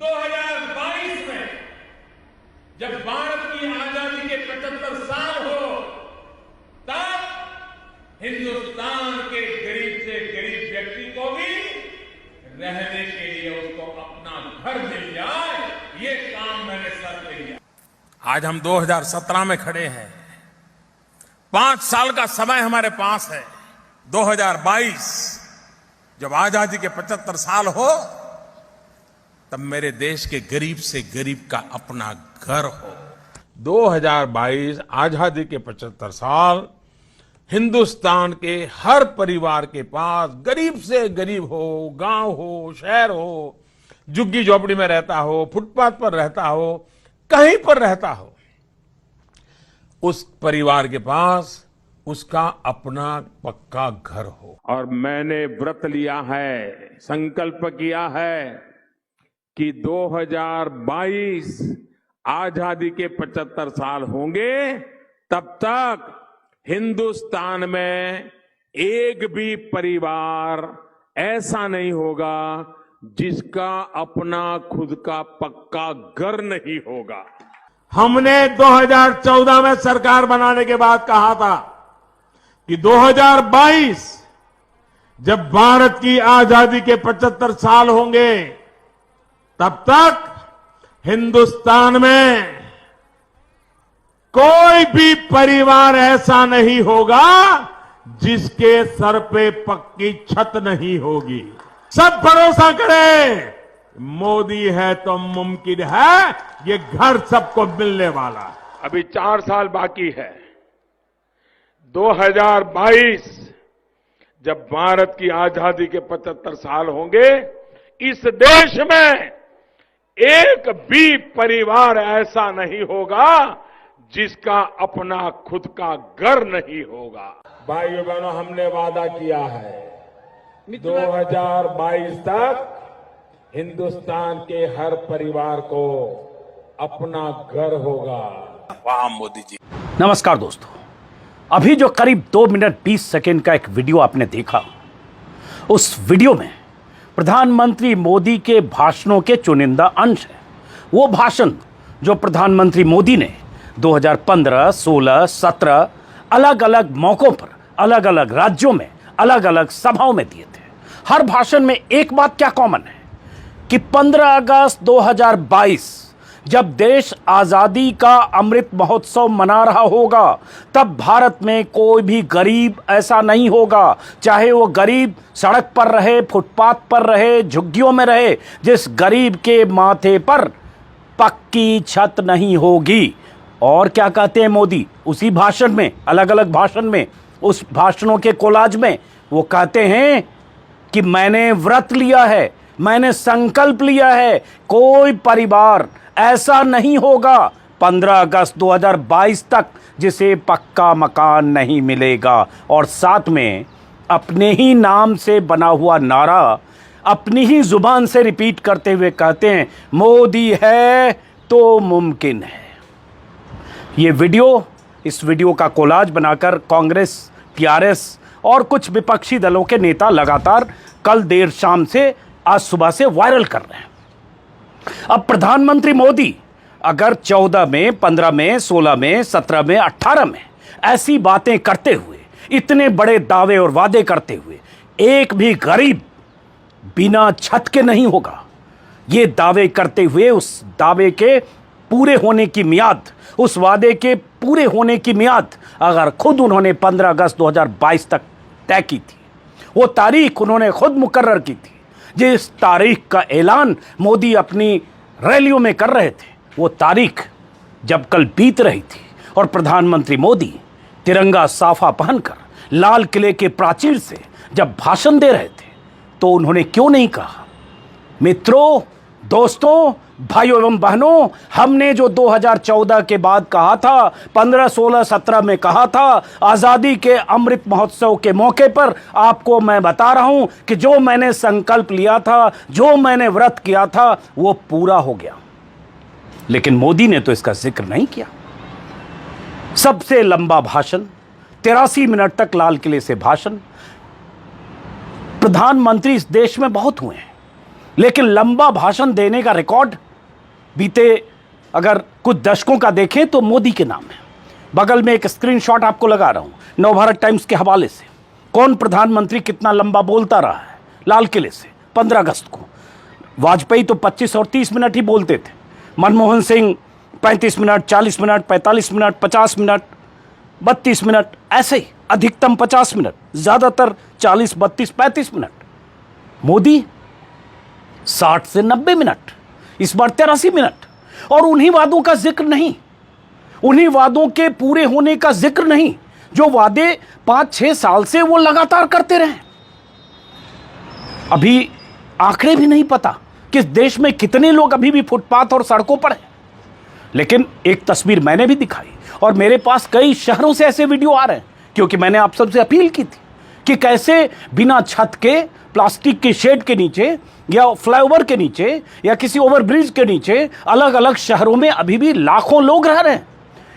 2022 में जब भारत की आजादी के 75 साल हो, तब हिंदुस्तान के गरीब से गरीब व्यक्ति को भी रहने के लिए उसको अपना घर मिल जाए, ये काम मैंने सर पे लिया। आज हम 2017 में खड़े हैं। 5 साल का समय हमारे पास है। 2022 जब आजादी के 75 साल हो, तब मेरे देश के गरीब से गरीब का अपना घर हो। 2022 आजादी के 75 साल, हिंदुस्तान के हर परिवार के पास गरीब से गरीब हो, गांव हो, शहर हो, झुग्गी झोपड़ी में रहता हो, फुटपाथ पर रहता हो, कहीं पर रहता हो, उस परिवार के पास उसका अपना पक्का घर हो। और मैंने व्रत लिया है, संकल्प किया है कि 2022 आजादी के 75 साल होंगे, तब तक हिंदुस्तान में एक भी परिवार ऐसा नहीं होगा जिसका अपना खुद का पक्का घर नहीं होगा। हमने 2014 में सरकार बनाने के बाद कहा था कि 2022 जब भारत की आजादी के 75 साल होंगे, तब तक हिंदुस्तान में कोई भी परिवार ऐसा नहीं होगा जिसके सर पे पक्की छत नहीं होगी। सब भरोसा करें, मोदी है तो मुमकिन है, ये घर सबको मिलने वाला। अभी 4 साल बाकी है। 2022 जब भारत की आजादी के 75 साल होंगे, इस देश में एक भी परिवार ऐसा नहीं होगा जिसका अपना खुद का घर नहीं होगा। भाइयों बहनों, हमने वादा किया है 2022 तक हिंदुस्तान के हर परिवार को अपना घर होगा। वाह मोदी जी। नमस्कार दोस्तों, अभी जो करीब 2 मिनट 20 सेकेंड का एक वीडियो आपने देखा, उस वीडियो में प्रधानमंत्री मोदी के भाषणों के चुनिंदा अंश है। वो भाषण जो प्रधानमंत्री मोदी ने 2015, 16, 17 अलग अलग मौकों पर अलग अलग राज्यों में अलग अलग सभाओं में दिए थे। हर भाषण में एक बात क्या कॉमन है कि 15 अगस्त 2022 जब देश आजादी का अमृत महोत्सव मना रहा होगा, तब भारत में कोई भी गरीब ऐसा नहीं होगा, चाहे वो गरीब सड़क पर रहे, फुटपाथ पर रहे, झुग्गियों में रहे, जिस गरीब के माथे पर पक्की छत नहीं होगी। और क्या कहते हैं मोदी उसी भाषण में, अलग अलग भाषण में, उस भाषणों के कोलाज में वो कहते हैं कि मैंने व्रत लिया है, मैंने संकल्प लिया है, कोई परिवार ऐसा नहीं होगा 15 अगस्त 2022 तक जिसे पक्का मकान नहीं मिलेगा। और साथ में अपने ही नाम से बना हुआ नारा अपनी ही जुबान से रिपीट करते हुए कहते हैं, मोदी है तो मुमकिन है। ये वीडियो, इस वीडियो का कोलाज बनाकर कांग्रेस, टीआरएस और कुछ विपक्षी दलों के नेता लगातार कल देर शाम से आज सुबह से वायरल कर रहे हैं। अब प्रधानमंत्री मोदी अगर 14 में, 15 में, 16 में, 17 में, 18 में ऐसी बातें करते हुए, इतने बड़े दावे और वादे करते हुए एक भी गरीब बिना छत के नहीं होगा, ये दावे करते हुए उस दावे के पूरे होने की मियाद, उस वादे के पूरे होने की मियाद अगर खुद उन्होंने 15 अगस्त 2022 तक तय की थी, वो तारीख उन्होंने खुद मुकर्रर की थी, जिस तारीख का ऐलान मोदी अपनी रैलियों में कर रहे थे, वो तारीख जब कल बीत रही थी और प्रधानमंत्री मोदी तिरंगा साफा पहनकर लाल किले के प्राचीर से जब भाषण दे रहे थे, तो उन्होंने क्यों नहीं कहा, मित्रों, दोस्तों, भाइयों एवं बहनों, हमने जो 2014 के बाद कहा था, 15, 16, 17 में कहा था, आजादी के अमृत महोत्सव के मौके पर आपको मैं बता रहा हूं कि जो मैंने संकल्प लिया था, जो मैंने व्रत किया था, वो पूरा हो गया। लेकिन मोदी ने तो इसका जिक्र नहीं किया। सबसे लंबा भाषण, 83 मिनट तक लाल किले से भाषण। प्रधानमंत्री इस देश में बहुत हुए हैं, लेकिन लंबा भाषण देने का रिकॉर्ड बीते अगर कुछ दशकों का देखें तो मोदी के नाम है। बगल में एक स्क्रीनशॉट आपको लगा रहा हूं नवभारत टाइम्स के हवाले से। कौन प्रधानमंत्री कितना लंबा बोलता रहा है लाल किले से 15 अगस्त को। वाजपेयी तो 25 और 30 मिनट ही बोलते थे, Manmohan Singh 35 minute, 40 minute, 45 minute, 50 minute, 32 minute, ऐसे ही अधिकतम 50 मिनट, ज्यादातर 40, 32, 35 मिनट। मोदी 60 से 90 मिनट, इस बार 83 मिनट। और उन्हीं वादों का जिक्र नहीं, उन्हीं वादों के पूरे होने का जिक्र नहीं जो वादे 5-6 साल से वो लगातार करते रहे। अभी आंकड़े भी नहीं पता कि इस देश में कितने लोग अभी भी फुटपाथ और सड़कों पर हैं। लेकिन एक तस्वीर मैंने भी दिखाई और मेरे पास कई शहरों से ऐसे वीडियो आ रहे हैं, क्योंकि मैंने आप सबसे अपील की थी कि कैसे बिना छत के प्लास्टिक के शेड के नीचे या फ्लाईओवर के नीचे या किसी ओवरब्रिज के नीचे अलग अलग शहरों में अभी भी लाखों लोग रह रहे हैं।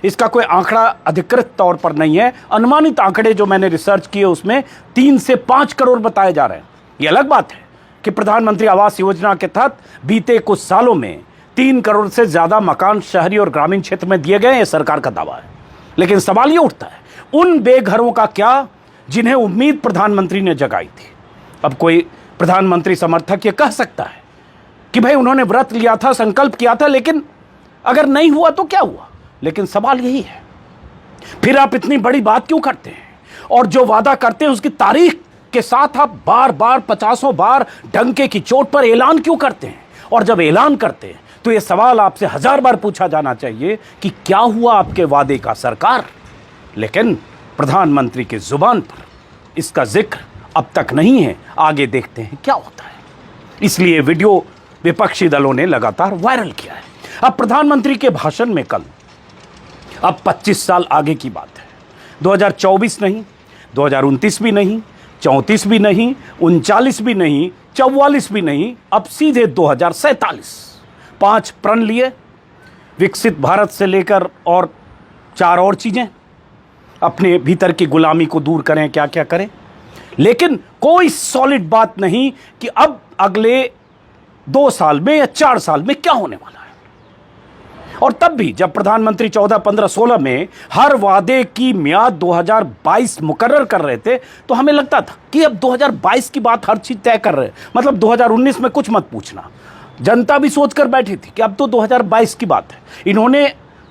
इसका कोई आंकड़ा अधिकृत तौर पर नहीं है, अनुमानित आंकड़े जो मैंने रिसर्च किए उसमें 3 से 5 करोड़ बताए जा रहे हैं। यह अलग बात है कि प्रधानमंत्री आवास योजना के तहत बीते कुछ सालों में 3 करोड़ से ज्यादा मकान शहरी और ग्रामीण क्षेत्र में दिए गए, यह सरकार का दावा है। लेकिन सवाल यह उठता है, उन बेघरों का क्या जिन्हें उम्मीद प्रधानमंत्री ने जगाई थी। अब कोई प्रधानमंत्री समर्थक ये कह सकता है कि भाई उन्होंने व्रत लिया था, संकल्प किया था, लेकिन अगर नहीं हुआ तो क्या हुआ। लेकिन सवाल यही है, फिर आप इतनी बड़ी बात क्यों करते हैं और जो वादा करते हैं उसकी तारीख के साथ आप बार बार 50 बार डंके की चोट पर ऐलान क्यों करते हैं। और जब ऐलान करते हैं तो यह सवाल आपसे 1000 बार पूछा जाना चाहिए कि क्या हुआ आपके वादे का सरकार। लेकिन प्रधानमंत्री की जुबान पर इसका जिक्र अब तक नहीं है। आगे देखते हैं क्या होता है। इसलिए वीडियो विपक्षी दलों ने लगातार वायरल किया है। अब प्रधानमंत्री के भाषण में कल अब 25 साल आगे की बात है। 2024 नहीं, 2029 भी नहीं, 34 भी नहीं, 39 भी नहीं, 44 भी नहीं, अब सीधे 2047। 5 प्रण लिए, विकसित भारत से लेकर और 4 और चीजें, अपने भीतर की गुलामी को दूर करें, क्या क्या करें। लेकिन कोई सॉलिड बात नहीं कि अब अगले 2 साल में या 4 साल में क्या होने वाला है। और तब भी जब प्रधानमंत्री 14, 15, 16 में हर वादे की मियाद 2022 मुकर्रर कर रहे थे तो हमें लगता था कि अब 2022 की बात हर चीज तय कर रहे हैं, मतलब 2019 में कुछ मत पूछना। जनता भी सोचकर बैठी थी कि अब तो 2022 की बात है। इन्होंने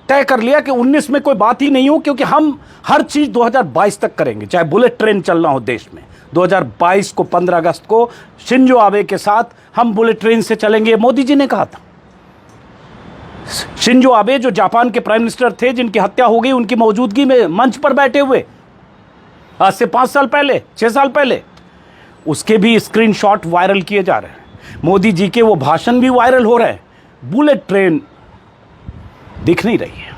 तय कर लिया कि 19 में कोई बात ही नहीं हो, क्योंकि हम हर चीज 2022 तक करेंगे, चाहे बुलेट ट्रेन चलना हो देश में। 2022 को 15 अगस्त को शिंजो आबे के साथ हम बुलेट ट्रेन से चलेंगे, मोदी जी ने कहा था। शिंजो आबे जो जापान के प्राइम मिनिस्टर थे, जिनकी हत्या हो गई उनकी मौजूदगी में मंच पर बैठे हुए आज से 5 साल पहले, 6 साल पहले, उसके भी स्क्रीनशॉट वायरल किए जा रहे हैं। मोदी जी के वो भाषण भी वायरल हो रहे हैं। बुलेट ट्रेन दिख नहीं रही है।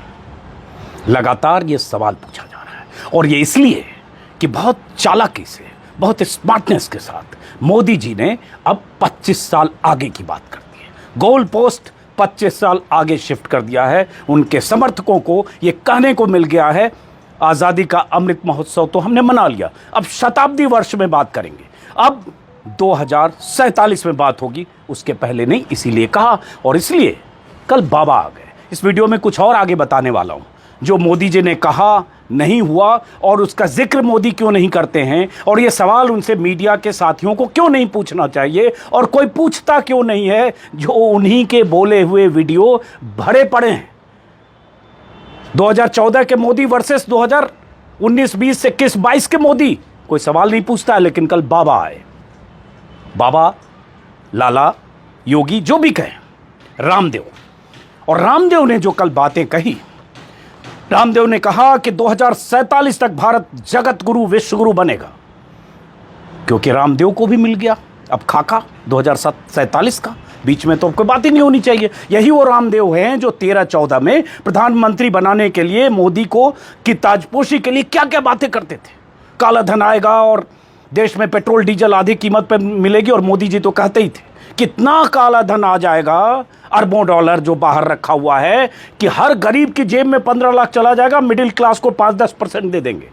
लगातार ये सवाल पूछा जा रहा है और ये इसलिए कि बहुत चालाकी से, बहुत स्मार्टनेस के साथ मोदी जी ने अब 25 साल आगे की बात कर दी है। गोल पोस्ट 25 साल आगे शिफ्ट कर दिया है। उनके समर्थकों को यह कहने को मिल गया है, आज़ादी का अमृत महोत्सव तो हमने मना लिया, अब शताब्दी वर्ष में बात करेंगे, अब 2047 में बात होगी, उसके पहले नहीं। इसीलिए कहा और इसलिए कल बाबा आ गए। इस वीडियो में कुछ और आगे बताने वाला हूं, जो मोदी जी ने कहा नहीं हुआ और उसका जिक्र मोदी क्यों नहीं करते हैं, और ये सवाल उनसे मीडिया के साथियों को क्यों नहीं पूछना चाहिए और कोई पूछता क्यों नहीं है, जो उन्हीं के बोले हुए वीडियो भरे पड़े हैं। 2014 के मोदी वर्सेस 2019, 20, 21, 22 के मोदी, कोई सवाल नहीं पूछता है। लेकिन कल बाबा आए, बाबा, लाला, योगी, जो भी कहें, रामदेव। और रामदेव ने जो कल बातें कही, रामदेव ने कहा कि 2047 तक भारत जगत गुरु, विश्व गुरु बनेगा, क्योंकि रामदेव को भी मिल गया अब खाका 2047 का। बीच में तो कोई बात ही नहीं होनी चाहिए। यही वो रामदेव हैं जो 13-14 में प्रधानमंत्री बनाने के लिए मोदी को की ताजपोशी के लिए क्या क्या बातें करते थे। काला धन आएगा और देश में पेट्रोल डीजल आधी कीमत पर मिलेगी, और मोदी जी तो कहते ही थे कितना काला धन आ जाएगा, अरबों डॉलर जो बाहर रखा हुआ है, कि हर गरीब की जेब में 15 लाख चला जाएगा, मिडिल क्लास को 5-10% दे देंगे।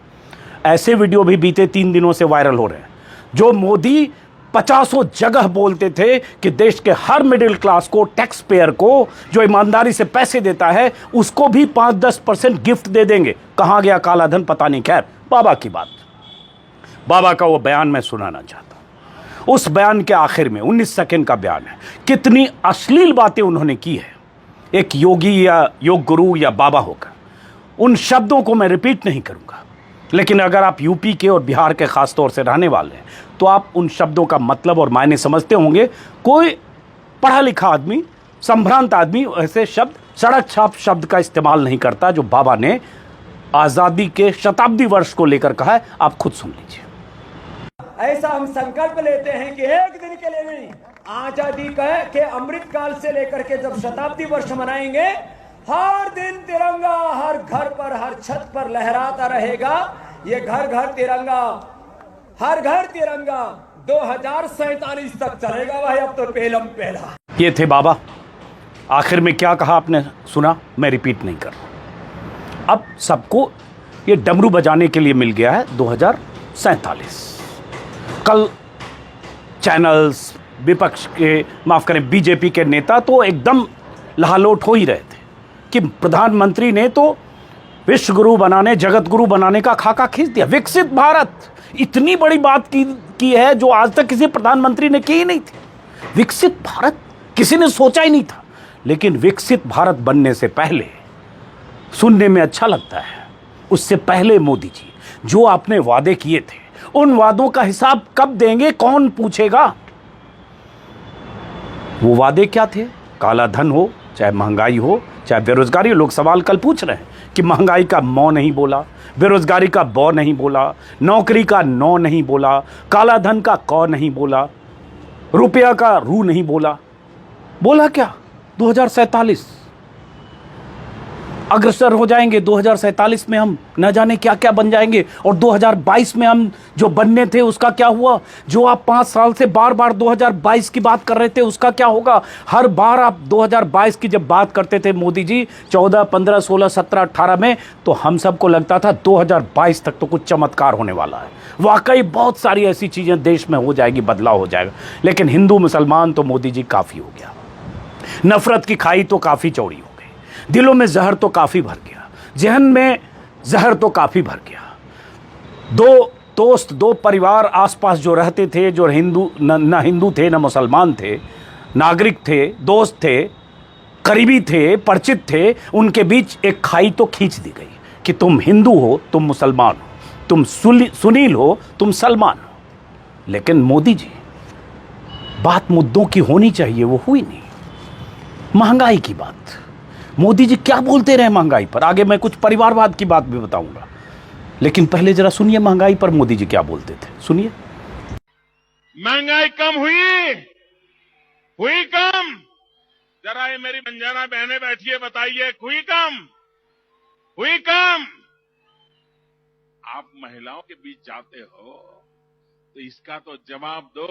ऐसे वीडियो भी बीते 3 दिनों से वायरल हो रहे हैं, जो मोदी 50 जगह बोलते थे कि देश के हर मिडिल क्लास को, टैक्स पेयर को, जो ईमानदारी से पैसे देता है, उसको भी 5-10% गिफ्ट दे देंगे। कहां गया काला धन पता नहीं। खैर, बाबा की बात, बाबा का वो बयान मैं सुनाना चाहता हूं। उस बयान के आखिर में 19 सेकंड का बयान है। कितनी अश्लील बातें उन्होंने की है एक योगी या योग गुरु या बाबा होकर। उन शब्दों को मैं रिपीट नहीं करूंगा, लेकिन अगर आप यूपी के और बिहार के खास तौर से रहने वाले हैं तो आप उन शब्दों का मतलब और मायने समझते होंगे। कोई पढ़ा लिखा आदमी, संभ्रांत आदमी ऐसे शब्द, सड़क छाप शब्द का इस्तेमाल नहीं करता जो बाबा ने आजादी के शताब्दी वर्ष को लेकर कहा है। आप खुद सुन लीजिए। ऐसा हम संकल्प लेते हैं कि एक दिन के लिए नहीं, आजादी के अमृत काल से लेकर के जब शताब्दी वर्ष मनाएंगे, हर दिन तिरंगा हर घर पर, हर छत पर लहराता रहेगा। ये घर घर तिरंगा, हर घर तिरंगा 2047 तक चलेगा भाई। अब तो पहलम पहला। ये थे बाबा। आखिर में क्या कहा आपने सुना, मैं रिपीट नहीं कर रहा। अब सबको ये डमरू बजाने के लिए मिल गया है 2047। कल चैनल्स, विपक्ष के, माफ करें बीजेपी के नेता तो एकदम लहालोट हो ही रहे थे कि प्रधानमंत्री ने तो विश्व गुरु बनाने, जगत गुरु बनाने का खाका खींच दिया। विकसित भारत, इतनी बड़ी बात की है जो आज तक किसी प्रधानमंत्री ने की ही नहीं थी। विकसित भारत किसी ने सोचा ही नहीं था। लेकिन विकसित भारत बनने से पहले, सुनने में अच्छा लगता है, उससे पहले मोदी जी जो आपने वादे किए थे, उन वादों का हिसाब कब देंगे, कौन पूछेगा? वो वादे क्या थे? काला धन हो, चाहे महंगाई हो, चाहे बेरोजगारी हो। लोग सवाल कल पूछ रहे हैं कि महंगाई का मौ नहीं बोला, बेरोजगारी का बौ नहीं बोला, नौकरी का नौ नहीं बोला, काला धन का कौ नहीं बोला, रुपया का रू नहीं बोला। बोला क्या? 2047 अग्रसर हो जाएंगे। 2047 में हम न जाने क्या क्या बन जाएंगे। और 2022 में हम जो बनने थे उसका क्या हुआ? जो आप 5 साल से बार बार 2022 की बात कर रहे थे उसका क्या होगा? हर बार आप 2022 की जब बात करते थे मोदी जी 14, 15, 16, 17, 18 में, तो हम सबको लगता था 2022 तक तो कुछ चमत्कार होने वाला है। वाकई बहुत सारी ऐसी चीज़ें देश में हो जाएगी, बदलाव हो जाएगा। लेकिन हिंदू मुसलमान तो मोदी जी काफ़ी हो गया। नफरत की खाई तो काफ़ी चौड़ी हो गई। दिलों में जहर तो काफ़ी भर गया। जहन में जहर तो काफ़ी भर गया। दो दोस्त, दो परिवार आसपास जो रहते थे, जो हिंदू न हिंदू थे न मुसलमान थे, नागरिक थे, दोस्त थे, करीबी थे, परिचित थे, उनके बीच एक खाई तो खींच दी गई कि तुम हिंदू हो, तुम मुसलमान हो, तुम सुनील हो, तुम सलमान हो। लेकिन मोदी जी, बात मुद्दों की होनी चाहिए, वो हुई नहीं। महंगाई की बात, मोदी जी क्या बोलते रहे महंगाई पर। आगे मैं कुछ परिवारवाद की बात भी बताऊंगा, लेकिन पहले जरा सुनिए महंगाई पर मोदी जी क्या बोलते थे। सुनिए। महंगाई कम हुई कम? जरा ये मेरी बंजारा बहनें बैठी है, बताइए, हुई कम? आप महिलाओं के बीच जाते हो तो इसका तो जवाब दो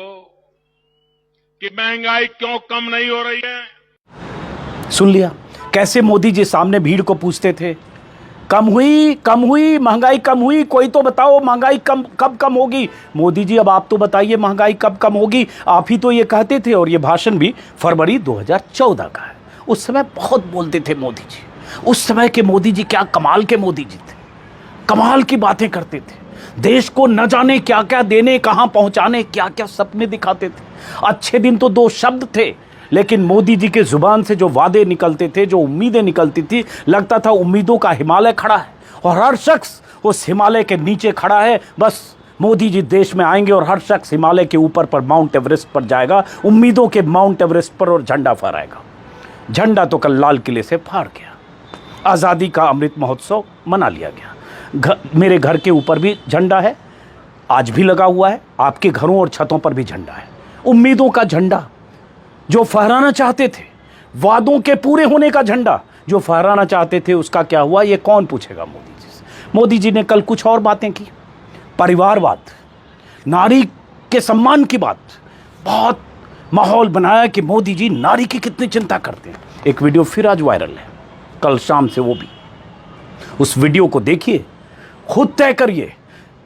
कि महंगाई क्यों कम नहीं हो रही है। सुन लिया कैसे मोदी जी सामने भीड़ को पूछते थे, कम हुई, महंगाई कम हुई, कोई तो बताओ महंगाई कब कम होगी। मोदी जी अब आप तो बताइए महंगाई कब कम होगी। आप ही तो ये कहते थे, और ये भाषण भी फरवरी 2014 का है। उस समय बहुत बोलते थे मोदी जी। उस समय के मोदी जी क्या कमाल के मोदी जी थे, कमाल की बातें करते थे। देश को न जाने क्या क्या देने, कहां पहुंचाने, क्या क्या सपने दिखाते थे। अच्छे दिन तो 2 शब्द थे, लेकिन मोदी जी के जुबान से जो वादे निकलते थे, जो उम्मीदें निकलती थी, लगता था उम्मीदों का हिमालय खड़ा है और हर शख्स उस हिमालय के नीचे खड़ा है। बस मोदी जी देश में आएंगे और हर शख्स हिमालय के ऊपर पर, माउंट एवरेस्ट पर जाएगा, उम्मीदों के माउंट एवरेस्ट पर, और झंडा फहराएगा। झंडा तो कल लाल किले से फाड़ गया। आज़ादी का अमृत महोत्सव मना लिया गया। मेरे घर के ऊपर भी झंडा है, आज भी लगा हुआ है। आपके घरों और छतों पर भी झंडा है। उम्मीदों का झंडा जो फहराना चाहते थे, वादों के पूरे होने का झंडा जो फहराना चाहते थे, उसका क्या हुआ ये कौन पूछेगा मोदी जी से। मोदी जी ने कल कुछ और बातें की, परिवारवाद, नारी के सम्मान की बात, बहुत माहौल बनाया कि मोदी जी नारी की कितनी चिंता करते हैं। एक वीडियो फिर आज वायरल है, कल शाम से, वो भी उस वीडियो को देखिए, खुद तय करिए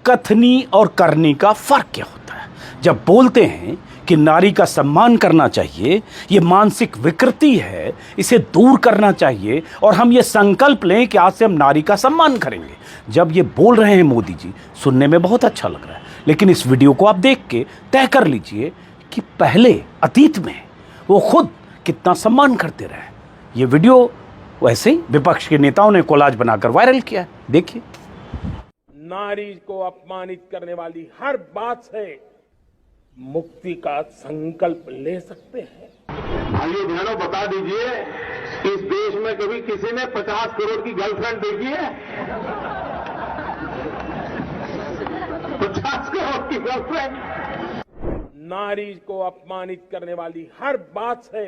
कथनी और करनी का फर्क क्या होता है। जब बोलते हैं कि नारी का सम्मान करना चाहिए, ये मानसिक विकृति है, इसे दूर करना चाहिए और हम ये संकल्प लें कि आज से हम नारी का सम्मान करेंगे। जब ये बोल रहे हैं मोदी जी, सुनने में बहुत अच्छा लग रहा है, लेकिन इस वीडियो को आप देख के तय कर लीजिए कि पहले अतीत में वो खुद कितना सम्मान करते रहे। ये वीडियो वैसे ही विपक्ष के नेताओं ने कोलाज बनाकर वायरल किया है, देखिए। नारी को अपमानित करने वाली हर बात से मुक्ति का संकल्प ले सकते हैं। भाइयों बहनों, बता दीजिए, इस देश में कभी किसी ने 50 करोड़ की गर्लफ्रेंड देखी है? 50 करोड़ की गर्लफ्रेंड। नारी को अपमानित करने वाली हर बात से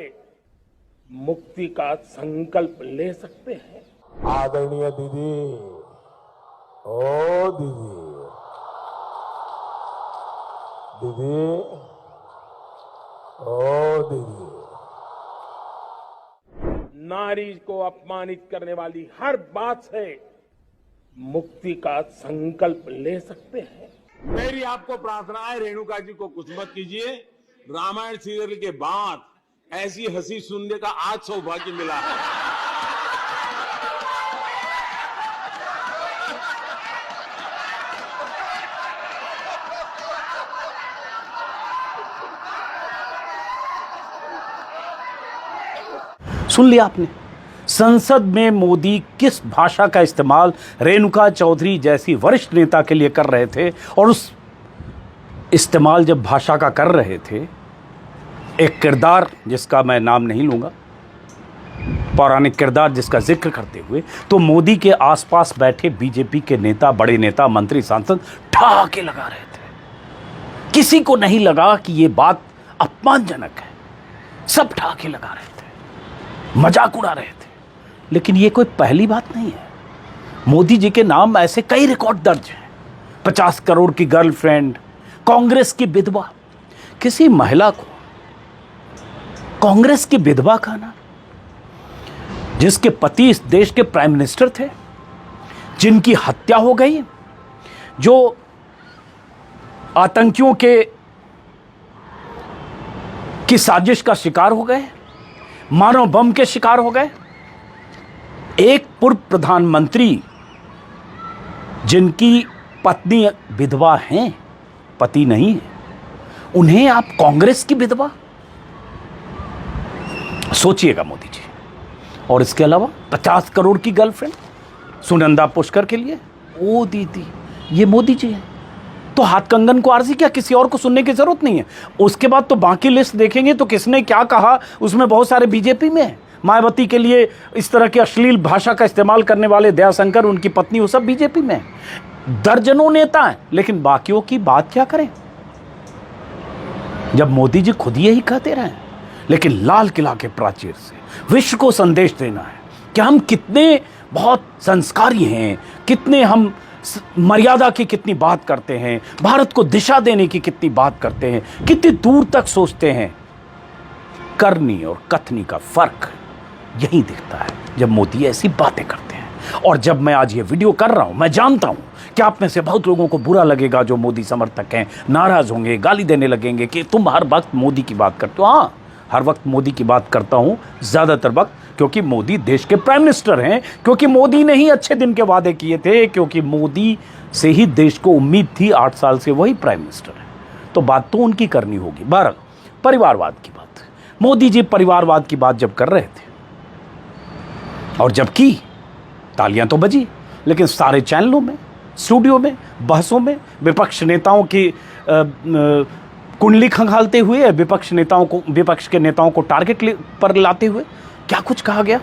मुक्ति का संकल्प ले सकते हैं। आदरणीय दीदी, ओ दीदी, दीदी, ओ दीदी। नारी को अपमानित करने वाली हर बात से मुक्ति का संकल्प ले सकते हैं। मेरी आपको प्रार्थना है, रेणुका जी को कुछ मत कीजिए। रामायण सीरियल के बाद ऐसी हंसी सुनने का आज सौभाग्य मिला है। सुन लिया आपने, संसद में मोदी किस भाषा का इस्तेमाल रेणुका चौधरी जैसी वरिष्ठ नेता के लिए कर रहे थे। और उस इस्तेमाल जब भाषा का कर रहे थे, एक किरदार जिसका मैं नाम नहीं लूँगा, पौराणिक किरदार जिसका जिक्र करते हुए, तो मोदी के आसपास बैठे बीजेपी के नेता, बड़े नेता, मंत्री, सांसद ठहाके लगा रहे थे। किसी को नहीं लगा कि ये बात अपमानजनक है, सब ठहाके लगा रहे थे, मजाक उड़ा रहे थे। लेकिन ये कोई पहली बात नहीं है। मोदी जी के नाम ऐसे कई रिकॉर्ड दर्ज हैं। 50 करोड़ की गर्लफ्रेंड, कांग्रेस की विधवा। किसी महिला को कांग्रेस की विधवा कहना, जिसके पति इस देश के प्राइम मिनिस्टर थे, जिनकी हत्या हो गई, जो आतंकियों की साजिश का शिकार हो गए, मानव बम के शिकार हो गए। एक पूर्व प्रधानमंत्री जिनकी पत्नी विधवा हैं, पति नहीं है, उन्हें आप कांग्रेस की विधवा सोचिएगा मोदी जी। और इसके अलावा 50 करोड़ की गर्लफ्रेंड सुनंदा पुष्कर के लिए, ओ दीदी, ये मोदी जी हैं। तो हाथ कंगन को आरजी, क्या किसी और को सुनने की जरूरत नहीं है। उसके बाद तो बाकी लिस्ट देखेंगे तो किसने क्या कहा, उसमें बहुत सारे बीजेपी में है। मायावती के लिए इस तरह की अश्लील भाषा का इस्तेमाल करने वाले दयाशंकर, उनकी पत्नी, वो सब बीजेपी में है। दर्जनों नेता हैं, लेकिन बाकियों की बात क्या करें जब मोदी जी खुद यही कहते रहे। लेकिन लाल किला के प्राचीर से विश्व को संदेश देना है कि हम कितने बहुत संस्कारी हैं, कितने हम मर्यादा की कितनी बात करते हैं, भारत को दिशा देने की कितनी बात करते हैं, कितनी दूर तक सोचते हैं। करनी और कथनी का फर्क यही दिखता है जब मोदी ऐसी बातें करते हैं। और जब मैं आज ये वीडियो कर रहा हूं, मैं जानता हूं कि आप में से बहुत लोगों को बुरा लगेगा, जो मोदी समर्थक हैं, नाराज होंगे, गाली देने लगेंगे कि तुम हर वक्त मोदी की बात करते हो। हाँ, हर वक्त मोदी की बात करता हूं, ज्यादातर वक्त, क्योंकि मोदी देश के प्राइम मिनिस्टर हैं, क्योंकि मोदी ने ही अच्छे दिन के वादे किए थे, क्योंकि मोदी से ही देश को उम्मीद थी, 8 साल से वही प्राइम मिनिस्टर है, तो बात तो उनकी करनी होगी। 12 परिवारवाद की बात, मोदी जी परिवारवाद की बात जब कर रहे थे, और जबकि तालियां तो बजी, लेकिन सारे चैनलों में, स्टूडियो में, बहसों में विपक्ष नेताओं की कुंडली खंगालते हुए, विपक्ष के नेताओं को टारगेट पर लाते हुए क्या कुछ कहा गया।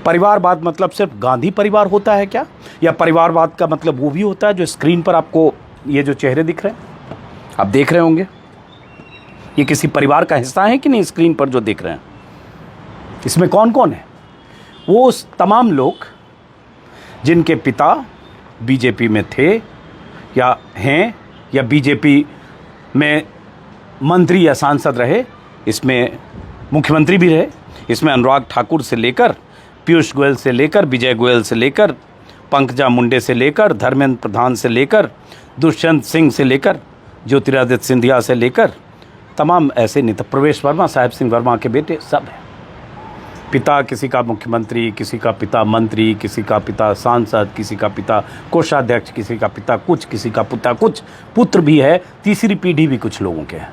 परिवारवाद मतलब सिर्फ गांधी परिवार होता है क्या, या परिवारवाद का मतलब वो भी होता है जो स्क्रीन पर आपको ये जो चेहरे दिख रहे हैं, आप देख रहे होंगे, ये किसी परिवार का हिस्सा है कि नहीं? स्क्रीन पर जो दिख रहे हैं, इसमें कौन कौन है? वो तमाम लोग जिनके पिता बीजेपी में थे या हैं, या बीजेपी में मंत्री या सांसद रहे, इसमें मुख्यमंत्री भी रहे, इसमें अनुराग ठाकुर से लेकर, पीयूष गोयल से लेकर, विजय गोयल से लेकर, पंकजा मुंडे से लेकर, धर्मेंद्र प्रधान से लेकर, दुष्यंत सिंह से लेकर, ज्योतिरादित्य सिंधिया से लेकर, तमाम ऐसे नेता, प्रवेश वर्मा, साहेब सिंह वर्मा के बेटे सब हैं। पिता किसी का मुख्यमंत्री, किसी का पिता मंत्री, किसी का पिता सांसद, किसी का पिता कोषाध्यक्ष, किसी का पिता कुछ, किसी का पिता कुछ, पुत्र भी है, तीसरी पीढ़ी भी कुछ लोगों के हैं।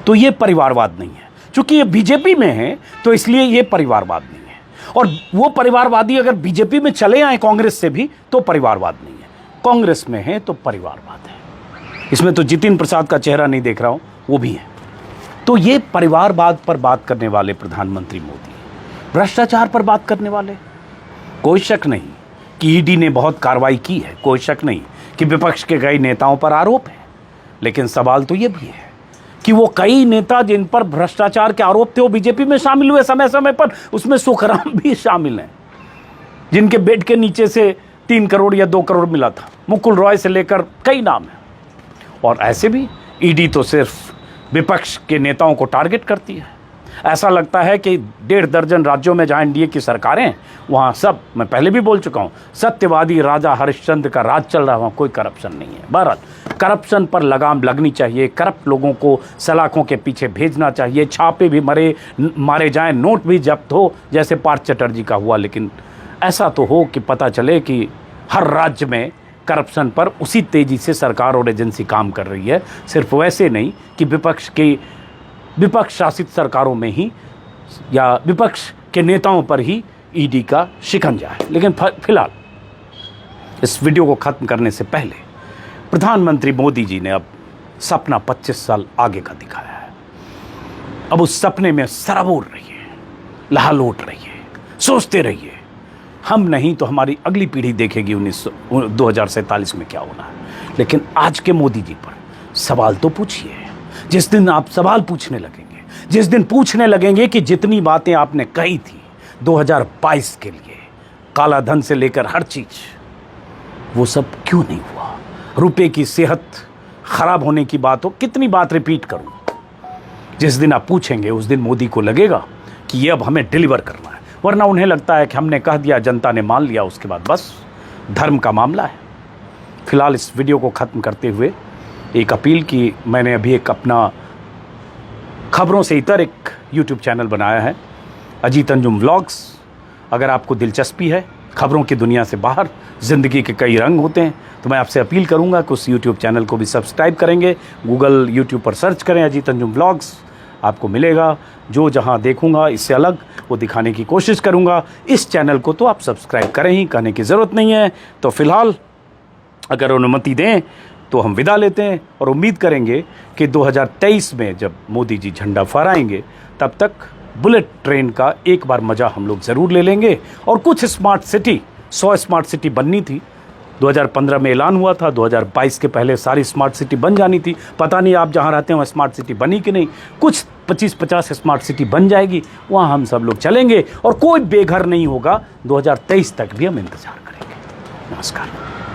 तो ये परिवारवाद नहीं है। चूंकि ये बीजेपी में है तो इसलिए ये परिवारवाद नहीं है। और वो परिवारवादी अगर बीजेपी में चले आए कांग्रेस से भी तो परिवारवाद नहीं है, कांग्रेस में है तो परिवारवाद है। इसमें तो जितिन प्रसाद का चेहरा नहीं देख रहा हूं, वो भी है। तो ये परिवारवाद पर बात करने वाले प्रधानमंत्री मोदी, भ्रष्टाचार पर बात करने वाले, कोई शक नहीं कि ईडी ने बहुत कार्रवाई की है, कोई शक नहीं कि विपक्ष के कई नेताओं पर आरोप है, लेकिन सवाल तो ये भी है कि वो कई नेता जिन पर भ्रष्टाचार के आरोप थे वो बीजेपी में शामिल हुए समय समय पर, उसमें सुखराम भी शामिल हैं, जिनके बेड के नीचे से 3 करोड़ या 2 करोड़ मिला था। मुकुल रॉय से लेकर कई नाम हैं। और ऐसे भी ईडी तो सिर्फ विपक्ष के नेताओं को टारगेट करती है। ऐसा लगता है कि 1.5 दर्जन राज्यों में जहां एनडीए की सरकारें, वहां सब, मैं पहले भी बोल चुका हूं, सत्यवादी राजा हरिश्चंद्र का राज चल रहा, वहां कोई करप्शन नहीं है। बहरहाल करप्शन पर लगाम लगनी चाहिए, करप्ट लोगों को सलाखों के पीछे भेजना चाहिए, छापे भी मारे जाएं, नोट भी जब्त हो, जैसे पार्थ चटर्जी का हुआ। लेकिन ऐसा तो हो कि पता चले कि हर राज्य में करप्शन पर उसी तेजी से सरकार और एजेंसी काम कर रही है, सिर्फ वैसे नहीं कि विपक्ष शासित सरकारों में ही या विपक्ष के नेताओं पर ही ईडी का शिकंजा है। लेकिन फिलहाल इस वीडियो को खत्म करने से पहले प्रधानमंत्री मोदी जी ने अब सपना 25 साल आगे का दिखाया है। अब उस सपने में सराबोर रहिए, लहालोट रहिए, सोचते रहिए। हम नहीं तो हमारी अगली पीढ़ी देखेगी 2047 में क्या होना है। लेकिन आज के मोदी जी पर सवाल तो पूछिए। जिस दिन आप सवाल पूछने लगेंगे, जिस दिन पूछने लगेंगे कि जितनी बातें आपने कही थी 2022 के लिए, काला धन से लेकर हर चीज, वो सब क्यों नहीं हुआ? रुपए की सेहत खराब होने की बात हो, कितनी बात रिपीट करूं? जिस दिन आप पूछेंगे उस दिन मोदी को लगेगा कि ये अब हमें डिलीवर करना है। वरना उन्हें लगता है कि हमने कह दिया, जनता ने मान लिया, उसके बाद बस धर्म का मामला है। फिलहाल इस वीडियो को ख़त्म करते हुए एक अपील की, मैंने अभी एक अपना खबरों से इतर एक यूट्यूब चैनल बनाया है, अजीत अंजुम व्लॉग्स। अगर आपको दिलचस्पी है खबरों की दुनिया से बाहर, ज़िंदगी के कई रंग होते हैं, तो मैं आपसे अपील करूंगा कि उस यूट्यूब चैनल को भी सब्सक्राइब करेंगे। गूगल यूट्यूब पर सर्च करें अजीत अंजुम व्लॉग्स, आपको मिलेगा। जो जहां देखूंगा इससे अलग वो दिखाने की कोशिश करूंगा। इस चैनल को तो आप सब्सक्राइब करें ही, कहने की ज़रूरत नहीं है। तो फिलहाल अगर अनुमति दें तो हम विदा लेते हैं और उम्मीद करेंगे कि 2023 में जब मोदी जी झंडा फहराएंगे तब तक बुलेट ट्रेन का एक बार मज़ा हम लोग ज़रूर ले लेंगे। और कुछ स्मार्ट सिटी, 100 स्मार्ट सिटी बननी थी, 2015 में ऐलान हुआ था, 2022 के पहले सारी स्मार्ट सिटी बन जानी थी। पता नहीं आप जहां रहते हैं वहाँ स्मार्ट सिटी बनी कि नहीं। कुछ 25-50 स्मार्ट सिटी बन जाएगी, वहाँ हम सब लोग चलेंगे और कोई बेघर नहीं होगा। 2023 तक भी हम इंतज़ार करेंगे। नमस्कार।